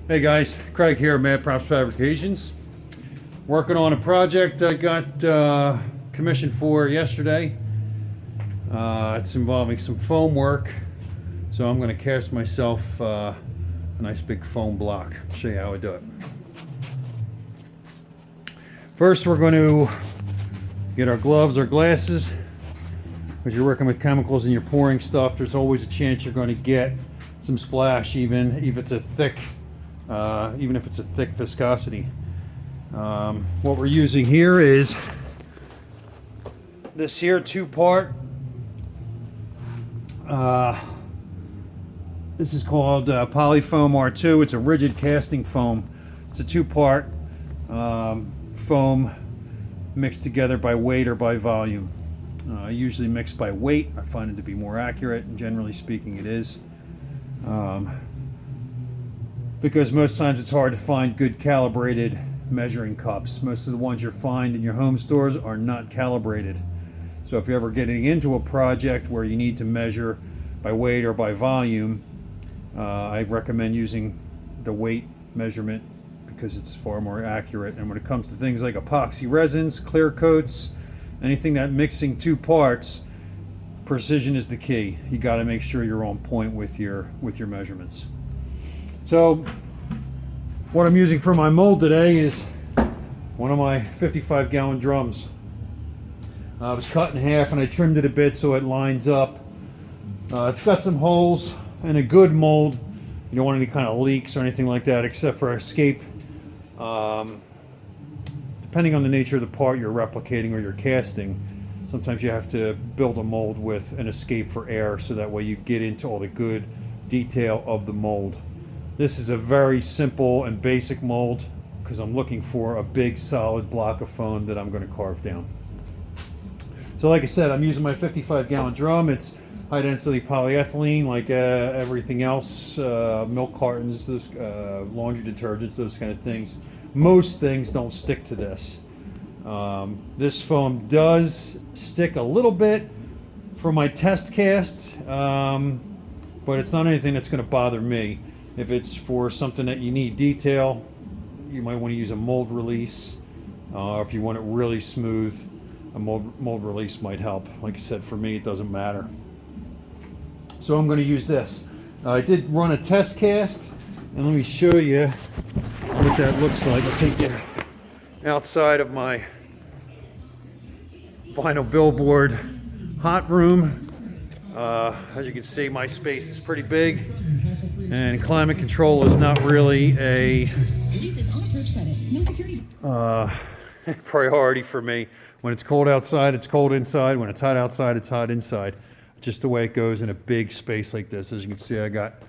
Hey guys, Craig here, Madpropsfabrications. Working on a project I got commissioned for yesterday. It's involving some foam work, so I'm going to cast myself a nice big foam block. I'll show you how I do it. First, we're going to get our gloves or glasses. Because you're working with chemicals and you're pouring stuff, there's always a chance you're going to get some splash, even if it's a thick viscosity. What we're using here is this here two-part. This is called Polyfoam R2. It's a rigid casting foam. It's a two-part foam mixed together by weight or by volume. Usually mixed by weight. I find it to be more accurate, and generally speaking it is. Because most times it's hard to find good calibrated measuring cups. Most of the ones you'll find in your home stores are not calibrated. So if you're ever getting into a project where you need to measure by weight or by volume, I recommend using the weight measurement because it's far more accurate. And when it comes to things like epoxy resins, clear coats, anything that mixing two parts, precision is the key. You got to make sure you're on point with your measurements. So what I'm using for my mold today is one of my 55-gallon drums. It was cut in half and I trimmed it a bit so it lines up. It's got some holes, and a good mold, you don't want any kind of leaks or anything like that except for escape. Depending on the nature of the part you're replicating or you're casting, sometimes you have to build a mold with an escape for air so that way you get into all the good detail of the mold. This is a very simple and basic mold because I'm looking for a big solid block of foam that I'm going to carve down. So like I said, I'm using my 55-gallon drum. It's high density polyethylene like everything else, milk cartons, those, laundry detergents, those kind of things. Most things don't stick to this. This foam does stick a little bit for my test cast, but it's not anything that's going to bother me. If it's for something that you need detail, you might want to use a mold release. If you want it really smooth, a mold release might help. Like I said, for me, it doesn't matter. So I'm going to use this. I did run a test cast, and let me show you what that looks like. I'll take you outside of my vinyl billboard hot room. As you can see, my space is pretty big, and climate control is not really a priority for me. When it's cold outside, it's cold inside. When it's hot outside, it's hot inside. Just the way it goes in a big space like this. As you can see, I got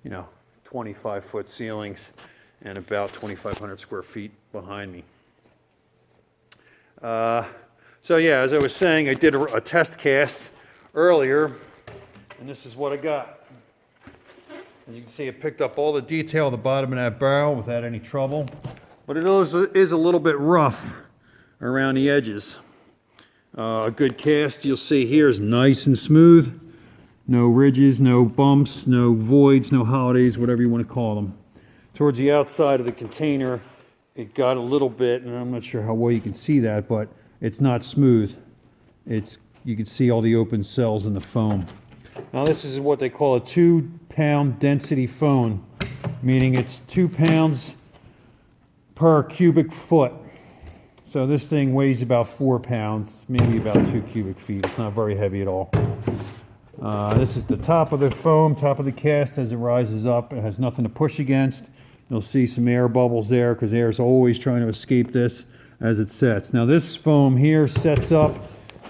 25-foot ceilings and about 2,500 square feet behind me. So yeah, as I was saying, I did a test cast earlier, and this is what I got. As you can see, it picked up all the detail at the bottom of that barrel without any trouble, but it is a little bit rough around the edges. A good cast, you'll see here, is nice and smooth. No ridges, no bumps, no voids, no holidays, whatever you want to call them. Towards the outside of the container, it got a little bit, and I'm not sure how well you can see that, but it's not smooth. You can see all the open cells in the foam. Now this is what they call a 2-pound density foam, meaning it's 2 pounds per cubic foot. So this thing weighs about 4 pounds, maybe about 2 cubic feet. It's not very heavy at all. This is the top of the foam, top of the cast as it rises up. It has nothing to push against. You'll see some air bubbles there because air is always trying to escape this as it sets. Now this foam here sets up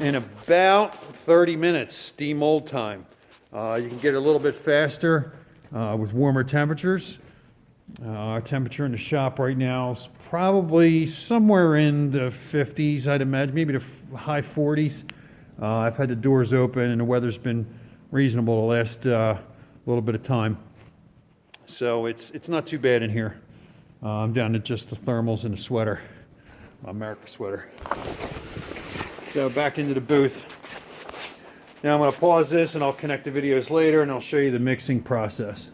in about 30 minutes demold time. You can get it a little bit faster with warmer temperatures. Our temperature in the shop right now is probably somewhere in the 50s, I'd imagine, maybe the high 40s. I've had the doors open and the weather's been reasonable the last little bit of time. So it's not too bad in here. I'm down to just the thermals and the sweater, my America sweater. So back into the booth. Now I'm going to pause this and I'll connect the videos later and I'll show you the mixing process.